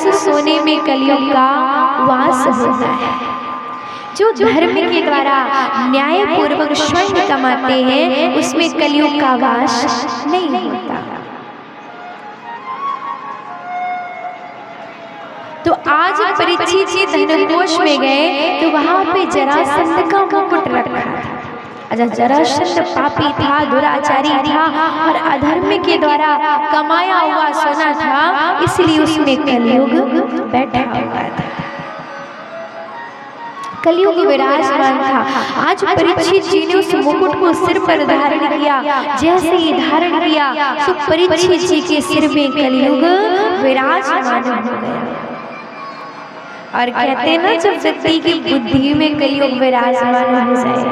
उस सोने में कलयुग का वास होता है। जो धर्म के द्वारा न्याय पूर्वक स्वर्ण कमाते हैं उसमें कलयुग का वास नहीं होता। तो आज परीक्षित जी धनकोष में गए तो वहां पे जरासंध का मुकुट रखा था। अच्छा, जरासंध पापी था, दुराचारी था और अधर्म के द्वारा कमाया हुआ सोना था, इसलिए उसमें कलयुग बैठा हुआ था, कलयुग विराजमान था। आज परीक्षित जी ने उस मुकुट को सिर पर धारण किया। जैसे ही धारण किया तो परीक्षित जी के सिर में कलयुग विराजमान हो गया। और कहते हैं ना, जब व्यक्ति की बुद्धि में कलयुग विराजमान हो जाए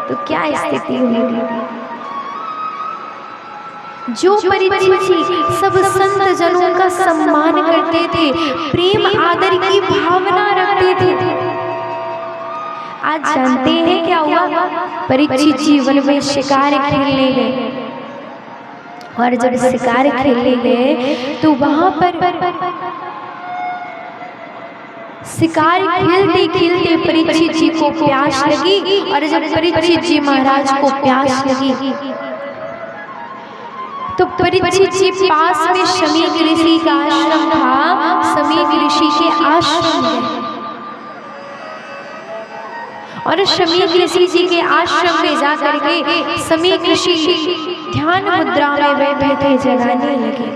तो क्या स्थिति होगी। जो परीक्षित जी सब संत जनों का सम्मान करते थे, प्रेम आदर की भावना रखते थे, आज जानते हैं क्या हुआ। परीक्षित जी वन में शिकार खेलने गए और जब शिकार खेलने गए तो वहां पर शिकार खेलते खेलते परीक्षित जी को प्यास लगी। और जब परीक्षित जी महाराज को प्यास लगी तो परीक्षित जी पास में शमीक ऋषि का आश्रम था, शमीक ऋषि के आश्रम में, और शमीक ऋषि जी के आश्रम में जाकर के शमीक ऋषि ध्यान मुद्रा में बैठे थे, जगाने लगे।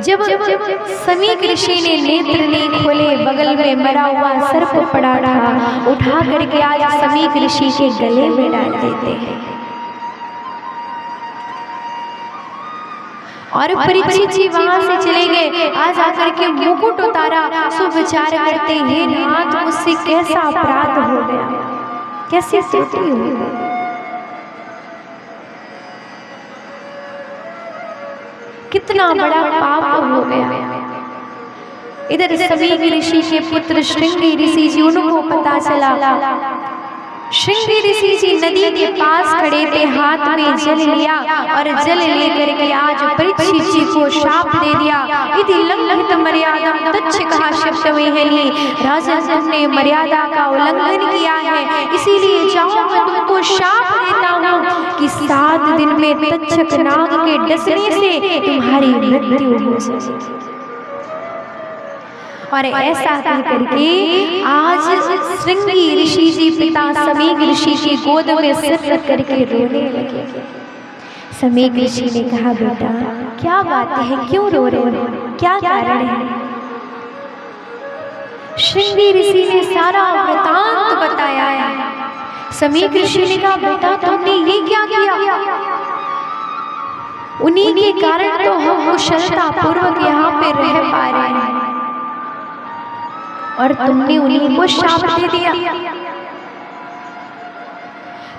जब शमीक ऋषि ने नेत्र नहीं खोले, बगल में मरा हुआ सर्प पड़ा था, उठा करके आज शमीक ऋषि के गले में डाल देते हैं। और परीक्षित जी वहां से चले गए। आज आकर के मुकुट उतारा तो विचार करते हैं, नाथ मुझसे कैसा अपराध हो गया, कैसी त्रुटि हो गई। कितना बड़ा पाप हो गया। इधर शमीक ऋषि के पुत्र श्रृंगी ऋषि जी, उनको पता चला। श्रृंगी ऋषि जी नदी के पास खड़े थे, हाथ में जल लिया और जल लेकर के आज परीक्षित जी को शाप दे दिया। इति लंघित मर्यादा तच्छकः शब्दवेहनी, राजन तुमने मर्यादा का उल्लंघन किया है, इसीलिए जाओ मैं तुमको शाप देता हूँ कि 7 दिन में तक्षक नाग के डसने से तुम्हारी मृत्यु हो जाएगी। और ऐसा कह करके आज श्रृंगी ऋषि जी पिता शमीक ऋषि की गोद में सिर रख करके रोने लगे। शमीक ऋषि ने कहा, बेटा क्या बात है, क्यों रो रहे हो, क्या कारण है। श्रृंगी ऋषि ने सारा वृतांत बताया है। शमीक ऋषि ने कहा, बेटा तुमने ये क्या किया, उन्हीं के कारण तो हम कुशलता पूर्वक यहाँ पे रह पा रहे हैं और तुमने उन्हीं को शाप दे दिया,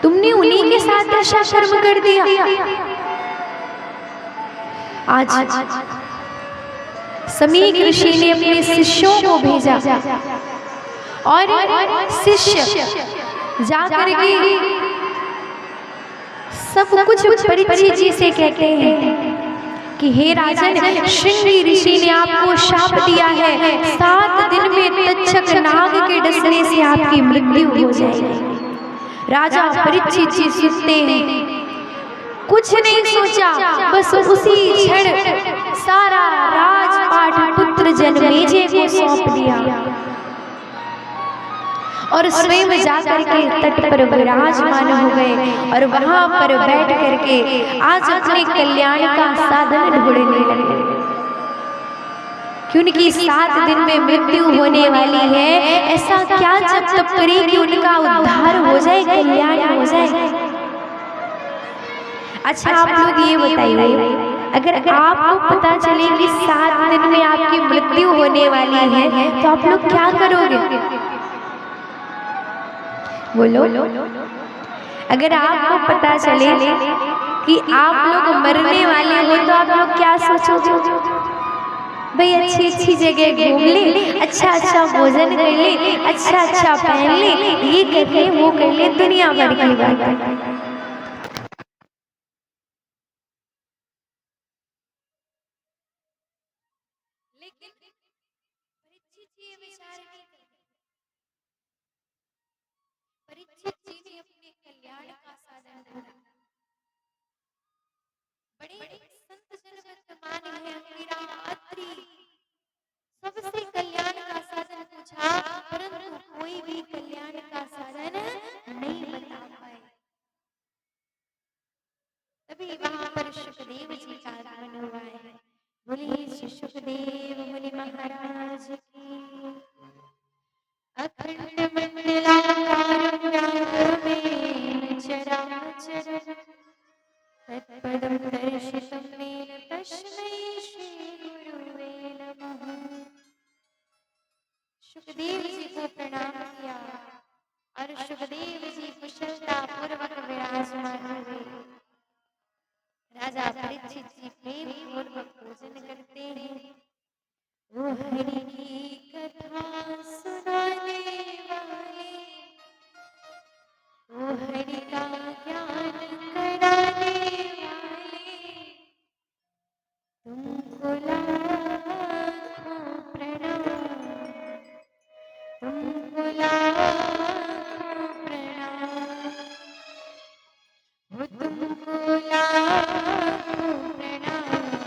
तुमने उन्हीं के साथ ऐसा कर्म कर दिया। आज शमीक ऋषि ने अपने शिष्यों को भेजा और शिष्य जाकर के सब कुछ परीक्षित जी से कहते हैं कि हे राजन, श्रृंगी ऋषि ने आपको शाप दिया है, 7 दिन में तक्षक नाग के डसने से आपकी मृत्यु हो जाएगी। राजा परीक्षित जी सुनते हैं, कुछ नहीं सोचा, बस उसी क्षण सारा राजपाट पुत्र जनमेजय को सौंप दिया और स्वयं जाकर के तट पर विराजमान हो गए और वहां पर बैठ करके आज अपने कल्याण का साधन ढूंढने लगे। क्योंकि 7 दिन में मृत्यु होने वाली है, ऐसा क्या जब तब करे कि उनका उद्धार हो जाए, कल्याण हो जाए। अच्छा आप लोग ये बताइए, अगर आपको पता चले कि 7 दिन में आपकी मृत्यु होने वाली है तो आप लोग क्या करोगे, बोलो। अगर आपको पता चले कि आप लोग मरने वाले हो तो आप लोग क्या सोचोगे, भाई अच्छी अच्छी जगह घूम ले, अच्छा अच्छा भोजन कर ले, अच्छा अच्छा पहन ले, ये कर ले, वो कर ले, दुनिया भर की बात। लेकिन परीक्षित जी ये विचार नहीं करते। परीक्षित जी ने अपने कल्याण का साधन ढूंढा। बड़े संत जन वर्तमान है मेरा अत्रि सबसे कल्याण का साधन पूछा, परंतु कोई भी कल्याण का साधन नहीं बता पाए। तभी वहां पर सुखदेव जी का आगमन हुआ है। बोलिए श्री सुखदेव मुनि महाराज की। अखंड मंडलाकारं व्याघ्रमेण चराचरं तत्पदं दर्शितं येन तस्मै श्री गुरुवे नमः। सुखदेव जी को प्रणाम किया और सुखदेव जी कुशलता पूर्वक विराजमान हुए। राजा परीक्षित जी प्रेम पूर्वक भोजन करते हैं। वो हरि की कथा सुनाने वाले, वो हरि का ज्ञान कराने वाले, तुमको लाखों प्रणाम, तुमको लाखों प्रणाम, वो तुमको लाखों प्रणाम, तुमको लाखों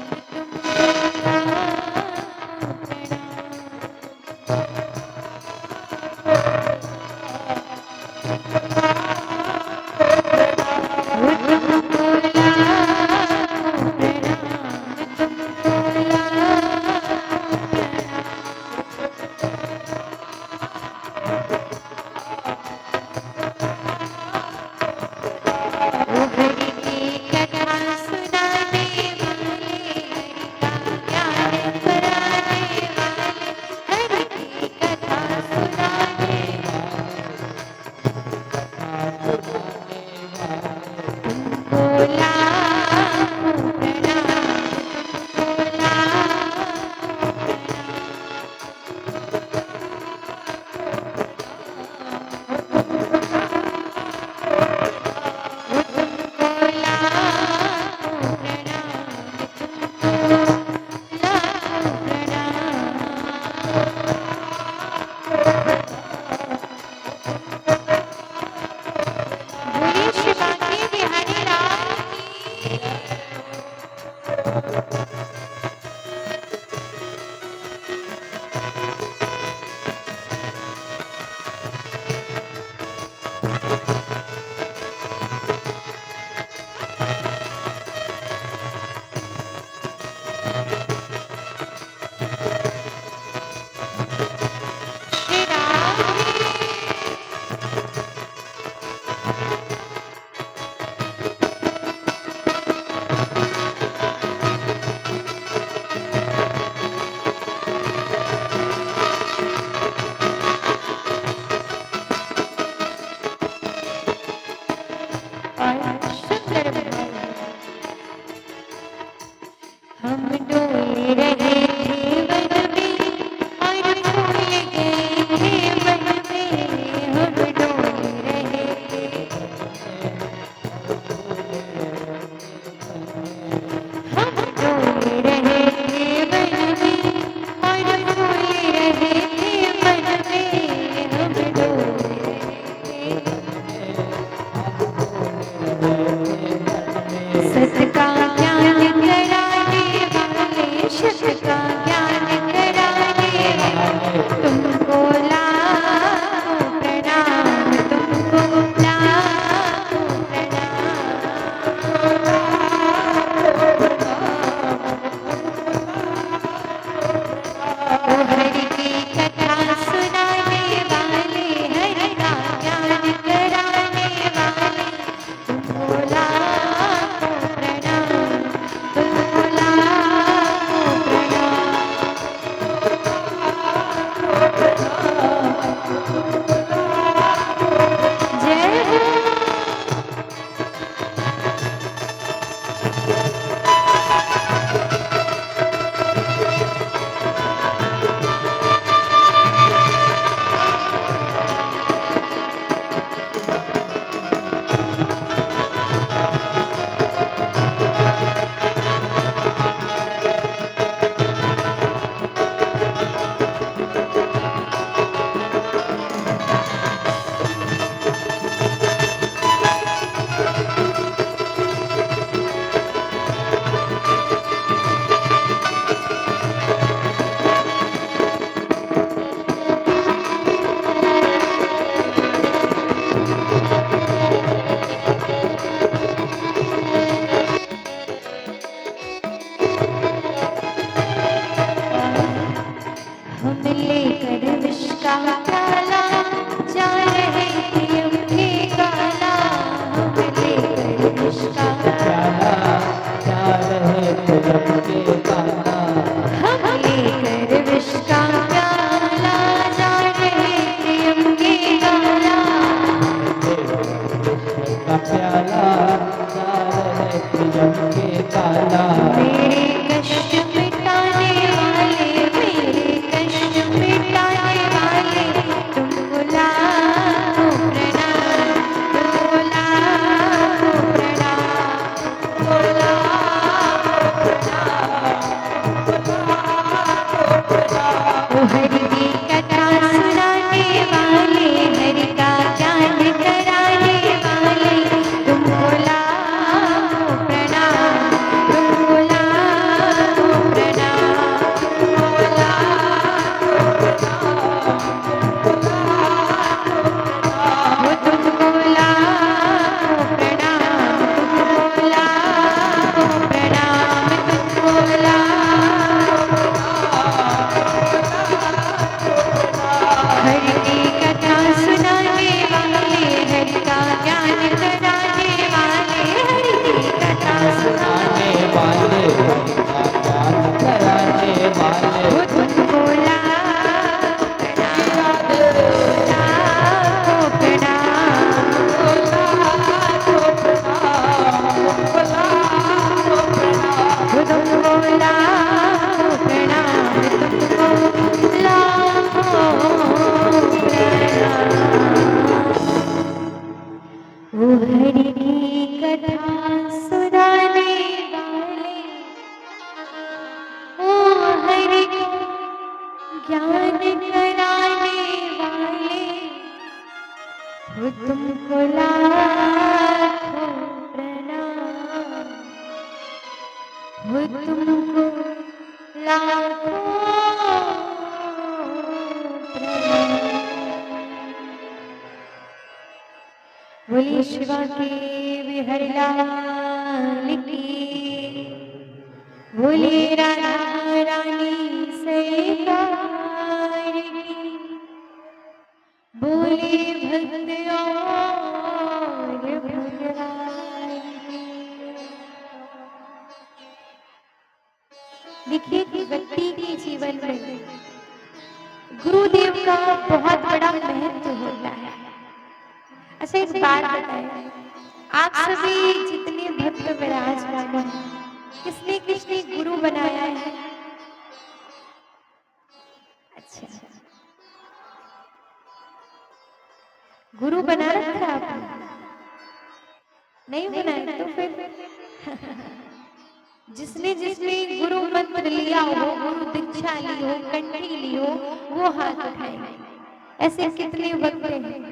का प्याला जा रहे थे यमुने काला, हम लेकर विष का प्याला जा रहे थे यमुने काला, हम लेकर विष का प्याला जा रहे थे यमुने काला, का प्याला जा रहे थे यमुने काला। मेरे कष्ट मिटाने वाले, मेरे कष्ट मिटाने वाले, तुमको लाखों प्रणाम, तुमको लाखों प्रणाम, तुमको लाखों प्रणाम। ओ हरि की कथा सुनाने वाले, हरि का ज्ञान कराने वाले, तुमको लाखों प्रणाम, तुमको लाखों प्रणाम, तुमको लाखों प्रणाम, वो तुमको लाखों प्रणाम, तुमको लाखों प्रणाम, तुमको लाखों हरि की कथा सुनाने वाले, हरि का ज्ञान कराने वाले, हरि की कथा सुनाने वाले का ज्ञान कराने वाले, वो तुमको लाखों प्रणाम, वो तुमको लाखों प्रणाम, तुमको लाखों प्रणाम। वो हरि की कथा सुनाने वाले, वो हरि को ज्ञान कराने वाले, वो तुमको लाखों प्रणाम, वो तुमको लाखों प्रणाम। बोलिए शिवा के बिहर लाल की, बोलिए राधा रानी सरकार की, बोलिए भक्त और भगवान की। देखिए कि व्यक्ति के जीवन में गुरुदेव का बहुत बड़ा महत्व होता है। अच्छा एक बात बताएं, आप सभी जितने भक्त विराजमान हैं, किसने किसने गुरु बनाया है? अच्छा, गुरु बना रखा आपने? नहीं बनाया तो फिर जिसने जिसने गुरु मंत्र लिया हो, गुरु दीक्षा ली हो, कंठी ली हो, वो हाथ उठाए। ऐसे कितने भक्त हैं?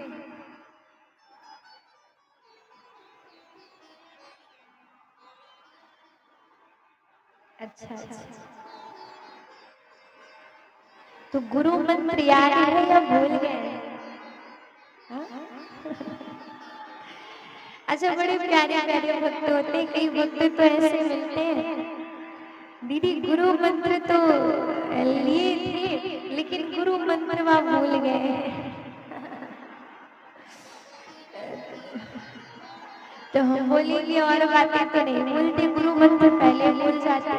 अच्छा अच्छा, तो गुरु मंत्र याद है या भूल गए? हाँ? अच्छा, बड़े प्यारे प्यारे भक्त होते हैं। कई भक्त तो ऐसे मिलते हैं, दीदी गुरु मंत्र तो लिए थे लेकिन गुरु मंत्र वहाँ भूल गए। तो हम बोलेंगे और बातें तो नहीं भूलते, गुरु मंत्र पहले भूल जाते।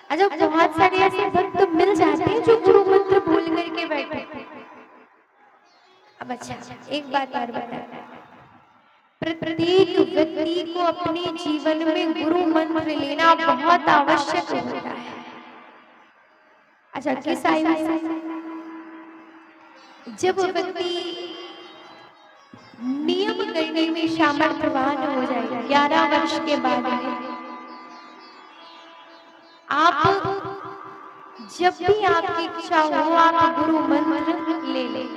अच्छा, बहुत सारे ऐसे भक्त मिल जाते हैं जो गुरु मंत्र भूल करके बैठे। अब अच्छा एक बात और बता, प्रत्येक व्यक्ति को अपने जीवन में गुरु मंत्र लेना बहुत आवश्यक होता है। अच्छा, किस आयु से? जब व्यक्ति नियम करने में सामर्थ्यवान हो जाएगा, 11 वर्ष के बाद में आप जब भी आपकी इच्छा हो आप गुरु मंत्र ले लें।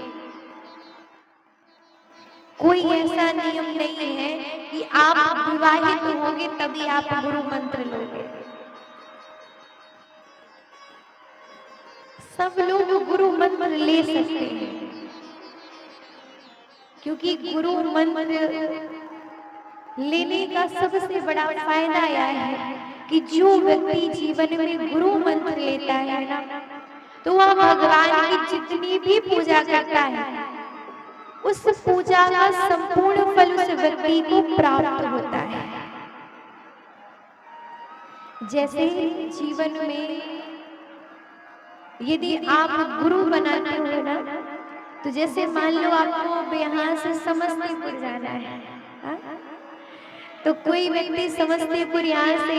कोई ऐसा नियम नहीं है कि आप विवाहित होंगे तभी आप गुरु मंत्र लोगे। सब लोग गुरु मंत्र ले सकते हैं, क्योंकि गुरु मंत्र लेने का सबसे बड़ा फायदा यह है कि जो व्यक्ति जीवन में गुरु मंत्र लेता है ना, तो वह भगवान की जितनी भी पूजा करता है, उस पूजा का संपूर्ण फल उस व्यक्ति को प्राप्त होता है। जैसे जीवन में यदि आप गुरु बनाते हो ना, तो जैसे मान लो आपको यहाँ से समस्तीपुर जाना है, हा? तो कोई व्यक्ति समस्तीपुर यहाँ से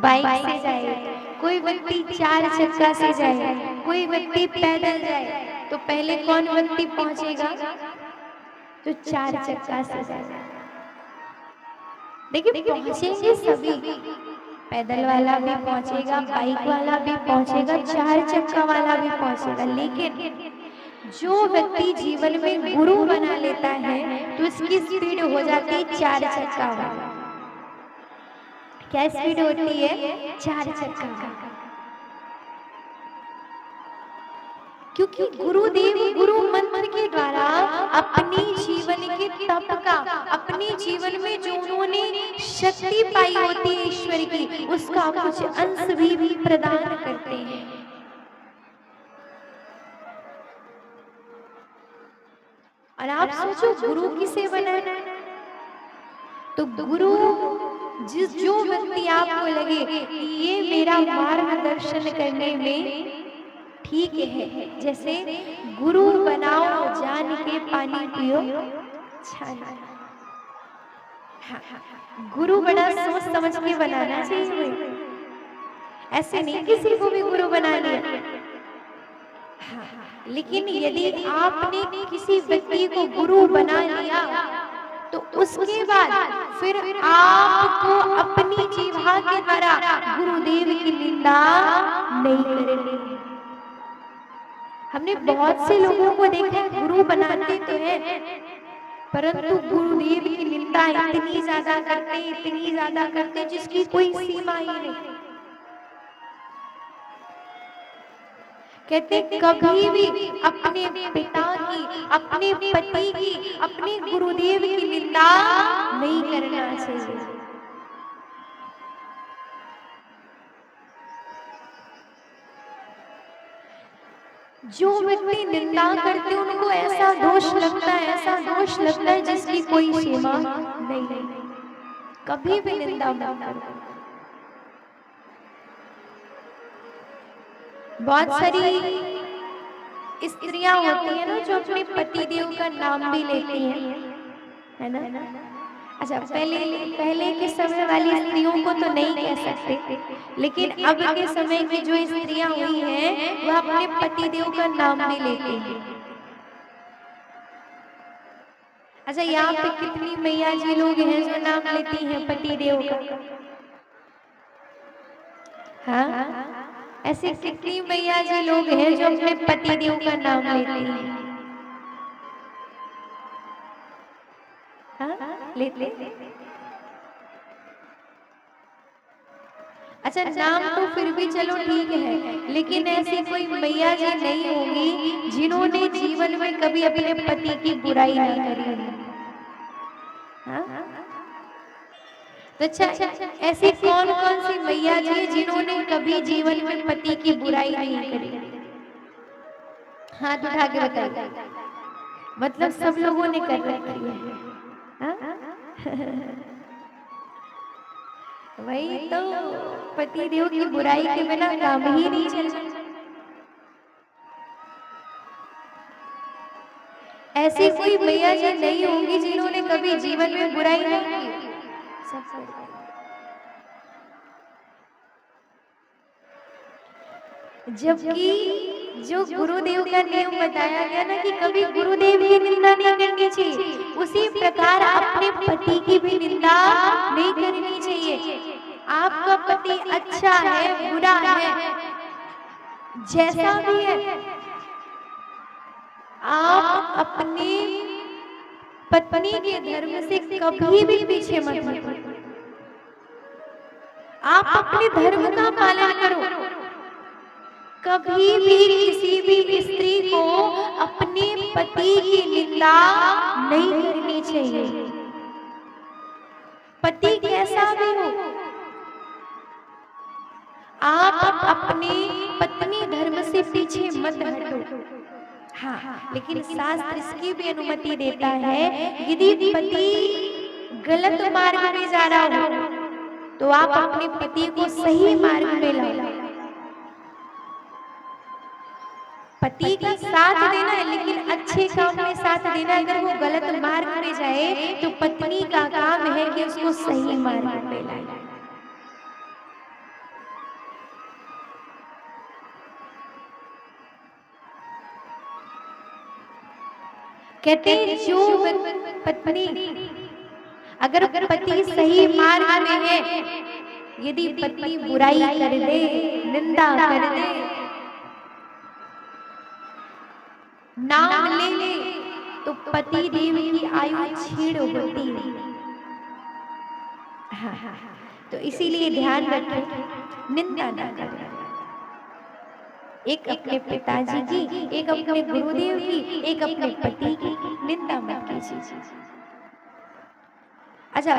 बाइक से जाए, कोई व्यक्ति 4 चक्का से जाए, कोई व्यक्ति पैदल जाए, तो पहले कौन व्यक्ति पहुंचेगा? जो 4 चक्का से जाए। देखिए पहुंचेंगे सभी, पैदल वाला भी पहुंचेगा, बाइक वाला भी पहुंचेगा, 4 चक्का वाला भी पहुंचेगा, लेकिन जो व्यक्ति जीवन में गुरु बना लेता है तो उसकी स्पीड हो जाती है 4 चक्का वाला। क्या स्पीड होती है? 4 चक्का। क्योंकि गुरुदेव गुरु मंत्र के द्वारा अपनी जीवन के तप का, अपने जीवन में जो उन्होंने शक्ति पाई होती है ईश्वर की, उसका कुछ अंश भी प्रदान करते हैं। और आप सोचो गुरु किसे बनाना है? तो गुरु जो व्यक्ति आपको लगे कि ये मेरा मार्गदर्शन करने में ठीक है, जैसे गुरु बनाओ जान के पानी पियो छाना। हाँ, गुरु बड़ा सोच समझ के बनाना चाहिए, ऐसे नहीं किसी को भी गुरु बना लिया। हाँ, लेकिन यदि आपने किसी व्यक्ति को गुरु बना लिया तो उसके बाद फिर आपको अपनी जीवा के द्वारा गुरुदेव की निंदा नहीं करनी। हमने बहुत से लोगों को देखा है गुरु बनाते तो हैं, परंतु गुरुदेव की निंदा इतनी ज्यादा करते जिसकी कोई सीमा ही नहीं। कहते कभी भी अपने पिता की, अपने पति की, अपने गुरुदेव की निंदा नहीं करना चाहिए। जो व्यक्ति निंदा करते उनको ऐसा दोष लगता है जिसकी कोई सीमा नहीं। कभी भी निंदा मत करो। बहुत सारी स्त्रियां होती हैं ना जो अपने पति देव का नाम भी लेती हैं, है ना? अच्छा, पहले के समय वाली स्त्रियों को तो नहीं कह सकते, लेकिन अब के समय की जो स्त्रियां हुई हैं वह अपने पति देव का नाम भी लेती हैं। अच्छा, यहाँ पे कितनी मैया जी लोग हैं जो नाम लेती हैं पति देव का? हाँ, ऐसे कितनी मैया जी लोग हैं जो अपने पति देव का नाम लेती हैं? हाँ, लेते। अच्छा, नाम तो फिर भी चलो ठीक है, लेकिन ऐसी कोई मैया जी नहीं होगी जिन्होंने जीवन में कभी अपने पति की बुराई नहीं करी। हाँ? तो अच्छा, ऐसी कौन कौन सी मैया जी जिन्होंने कभी जीवन में पति की बुराई नहीं करी? हाथ उठा के बताइए। मतलब सब लोगों ने कर रखी है। वही तो, पति देव की बुराई के बिना काम ही नहीं चलता। ऐसी कोई मैया जी नहीं होंगी जिन्होंने कभी जीवन में बुराई नहीं की। जबकि जो गुरुदेव का नियम बताया गया ना कि कभी गुरुदेव की निंदा नहीं करनी चाहिए, उसी प्रकार अपने पति की भी निंदा नहीं करनी चाहिए। आपका पति अच्छा है, बुरा है, जैसा भी है, आप अपनी पत्नी के धर्म से कभी भी पीछे मत हटो। आप अपने धर्म का पालन करो। कभी भी किसी भी स्त्री को अपने पति की निंदा नहीं करनी चाहिए। पति कैसा भी हो, अपनी पत्नी धर्म से पीछे मत हटो। हाँ, लेकिन शास्त्र इसकी भी अनुमति देता है, यदि पति गलत मार्ग में जा रहा हो तो आप अपने पति को सही मार्ग में लाओ। पति का साथ देना है, लेकिन अच्छे काम में साथ देना। अगर वो गलत मार्ग में जाए तो पत्नी का काम है कि उसको सही मार्ग पे लाए। कहते हैं जो पत्नी, अगर पति सही मार्ग में है, यदि पत्नी बुराई कर दे, निंदा कर दे, नाम ले ले, तो पति देव की आयु छीड़ होती है। हाँ, तो इसीलिए ध्यान रखें, निंदा ना करें। एक अपने पिताजी की, एक अपने गुरुदेव की, एक अपने पति की निंदा मत कीजिए। अच्छा,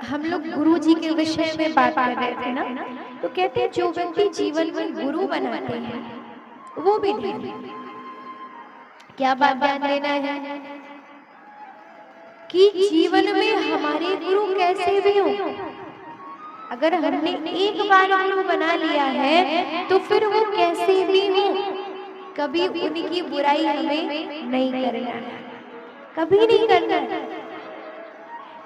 हम लोग गुरु जी के विषय में बात कर रहे थे ना, तो कहते हैं जो व्यक्ति जीवन में गुरु बनाते हैं वो भी ध्यान दें। क्या बात ध्यान देना है कि जीवन में हमारे गुरु कैसे भी हो, अगर हमने एक बार गुरु बना लिया है तो फिर वो कैसे भी हो, कभी उनकी बुराई हमें नहीं करना है, कभी नहीं करना है।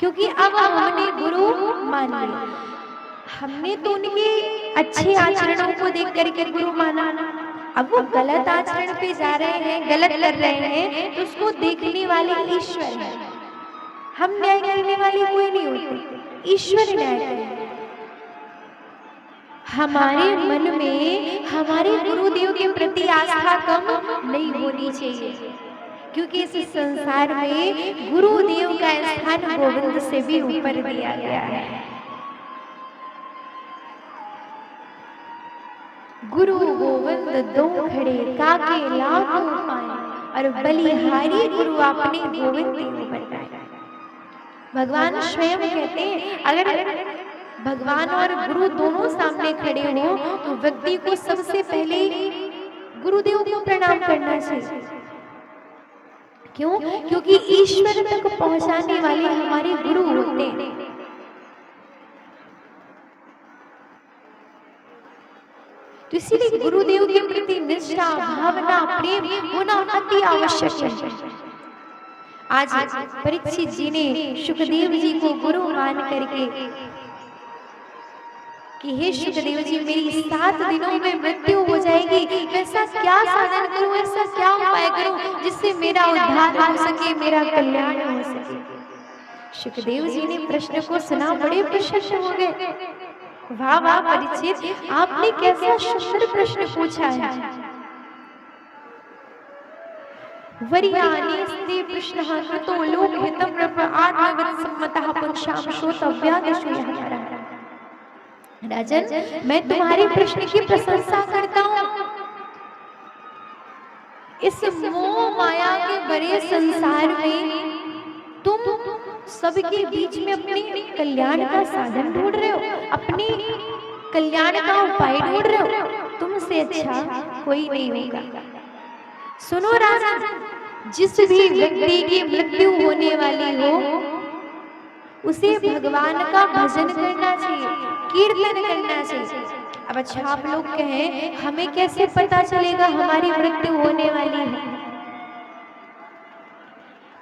क्योंकि अब हमने गुरु मान लिया, हमने तो उनके अच्छे आचरणों को देख करके गुरु माना। अब वो गलत आचरण पे जा रहे हैं, गलत कर रहे हैं, तो उसको देखने वाले ईश्वर है। हम न्याय करने वाले कोई नहीं होते, ईश्वर न्याय करेंगे। हमारे मन में हमारे गुरुदेव के प्रति आस्था कम नहीं होनी चाहिए, क्योंकि इस संसार में गुरुदेव का स्थान गोविंद से भी ऊपर दिया गया है। गुरु गोविंद दो खड़े, काके लाखों पाए, और बलिहारी गुरु आपने गोविंद को बनाया। भगवान स्वयं कहते हैं, अगर भगवान और गुरु दोनों सामने खड़े हो तो व्यक्ति को सबसे पहले गुरुदेव को प्रणाम करना चाहिए। क्यों? क्योंकि ईश्वर तक पहुंचाने वाले हमारे गुरु होते हैं। तो इसीलिए गुरुदेव के प्रति निष्ठा, भावना, प्रेम होना अति आवश्यक है। आज परीक्षित जी ने सुखदेव जी को गुरु मान करके कि हे सुखदेव जी, मेरी 7 दिनों में मृत्यु हो जाएगी, ऐसा क्या साधन करूं, ऐसा क्या उपाय करूं जिससे मेरा उद्धार हो सके, मेरा कल्याण हो सके। सुखदेव जी ने प्रश्न को सुना, बड़े प्रसन्न हो गए। वाह वाह परीक्षित, आपने कैसा सुंदर प्रश्न पूछा है। वरियानि स्ते प्रश्नः कृतो लोकहितं नृप आत्मवत् सम्मतः पुंसां श्रोतव्यादिशुयः। राजन, मैं तुम्हारे प्रश्न की प्रशंसा करता हूँ। इस मोह माया के बड़े संसार में तुम सबके बीच में अपने कल्याण का साधन ढूंढ रहे हो, अपने कल्याण का उपाय ढूंढ रहे हो। तुमसे अच्छा कोई नहीं होगा। सुनो राजन, जिस भी व्यक्ति की मृत्यु होने वाली हो उसे भगवान का भजन करना चाहिए, कीर्तन करना चाहिए। अब अच्छा, आप लोग कहें हमें कैसे पता चलेगा हमारी मृत्यु होने वाली है?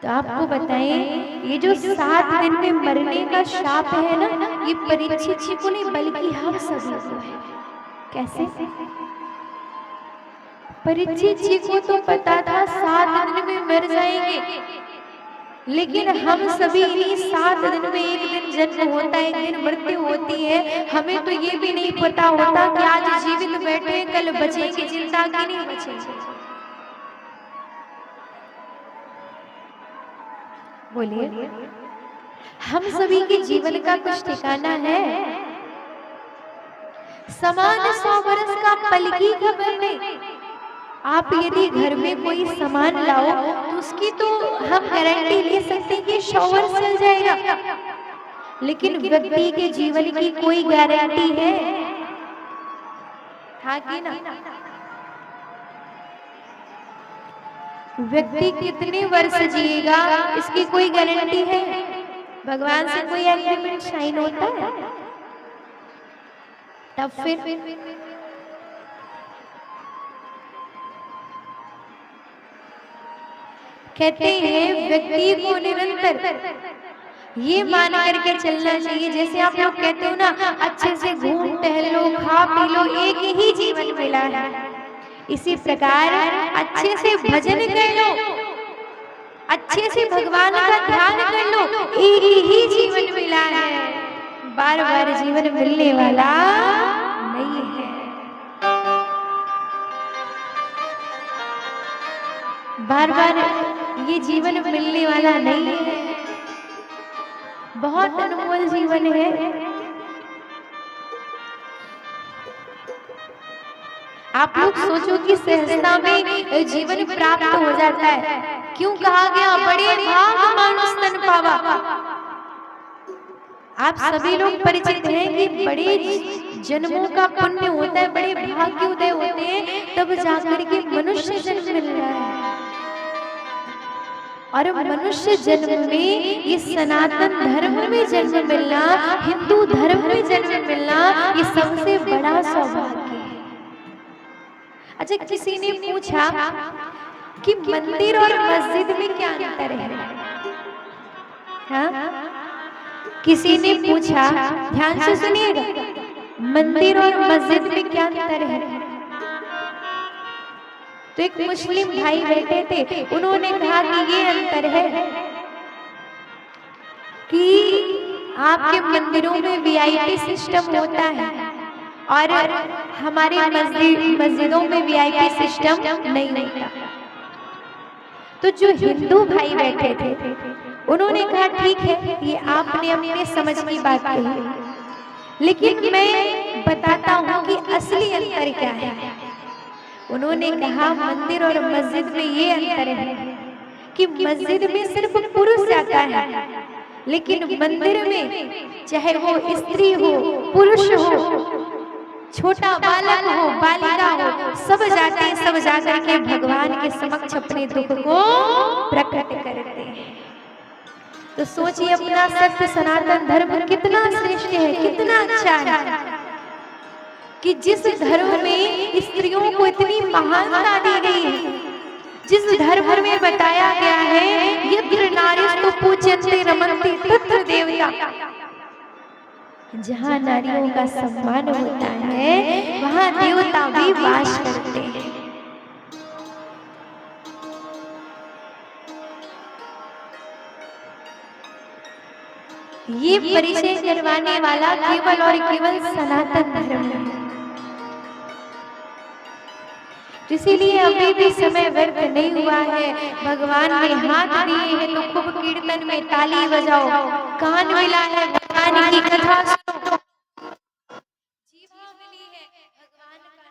तो आपको बताएं, ये जो 7 दिन में मरने का शाप है ना, ये परीक्षित जी को नहीं बल्कि हम सभी को है। कैसे? परीक्षित जी को तो पता था 7 दिन में मर जाएंगे, लेकिन हम सभी इन्हीं 7 दिन में एक दिन जन्म होता है, एक दिन मृत्यु होती है। हमें तो ये भी नहीं पता होता कि आज जीवित बैठे कल बचेंगे जिंदा कि नहीं बचेंगे। बोलिए, हम सभी के जीवन का कुछ ठिकाना है? समान 100 वर्ष का पल की खबर नहीं। आप यदि घर में कोई सामान लाओ तो उसकी तो हम गारंटी ले सकते हैं कि 100 वर्ष चल जाएगा, लेकिन व्यक्ति के जीवन की कोई गारंटी है? हाँ कि ना? व्यक्ति कितने वर्ष जिएगा इसकी कोई गारंटी है? भगवान से कोई एग्रीमेंट साइन होता है? तब फिर कहते हैं व्यक्ति को निरंतर ये मान करके चलना चाहिए, जैसे आप लोग कहते हो ना, अच्छे से घूम टहल लो, खा पी लो, एक ही जीवन मिला है। इसी प्रकार अच्छे से भजन कर लो, अच्छे से भगवान का ध्यान कर लो, एक ही जीवन मिला है, बार बार जीवन मिलने वाला नहीं है। बार बार ये जीवन मिलने वाला नहीं है, बहुत अनमोल जीवन है। आप लोग सोचो कि सहजता में जीवन प्राप्त हो जाता है। क्यों कहा गया बड़े भाग मानुष तन पावा? आप सभी लोग परिचित हैं कि बड़े जन्मों का पुण्य होता है, बड़े भाग्योदय होते हैं, तब जाकर के मनुष्य जन्म मिल रहा है। और मनुष्य जन्म में ये सनातन धर्म में जन्म मिलना, हिंदू धर्म में जन्म मिलना, ये सबसे बड़ा सौभाग्य है। अच्छा, किसी ने पूछा कि मंदिर और मस्जिद में क्या अंतर है? हाँ? किसी ने पूछा, ध्यान से सुनिएगा, मंदिर और मस्जिद में क्या अंतर है? तो एक मुस्लिम भाई बैठे थे, उन्होंने कहा कि ये अंतर है कि आपके मंदिरों में वीआईपी सिस्टम होता है और हमारे मस्जिदों में वीआईपी सिस्टम नहीं होता। तो जो हिंदू भाई बैठे थे उन्होंने कहा ठीक है, ये आपने अपने समझ की बात कही, लेकिन मैं बताता हूँ कि असली अंतर क्या है। उन्होंने कहा मंदिर और मस्जिद में ये अंतर है कि मस्जिद में सिर्फ पुरुष जाता है, लेकिन मंदिर में चाहे वो स्त्री हो, पुरुष हो, छोटा बालक हो, बालिका हो, सब जाते हैं, सब जाकर के भगवान के समक्ष अपने दुख को प्रकट करते हैं। तो सोचिए अपना सत्य सनातन धर्म कितना श्रेष्ठ है, कितना अच्छा है कि जिस धर्म में स्त्रियों को इतनी महानता दी गई है, जिस धर्म में बताया गया है यत्र नारीस्तु पूज्यन्ते रमन्ते तत्र देवता, जहाँ नारियों का सम्मान होता है वहाँ देवता भी वास करते हैं। ये परिचय करवाने वाला केवल और केवल सनातन धर्म है। इसीलिए अभी भी समय व्यर्थ नहीं हुआ है। भगवान ने हाथ दिए हैं तो खूब कीर्तन में ताली बजाओ, कान मिला है भगवान की कथा सुनो, जीभ मिली है भगवान का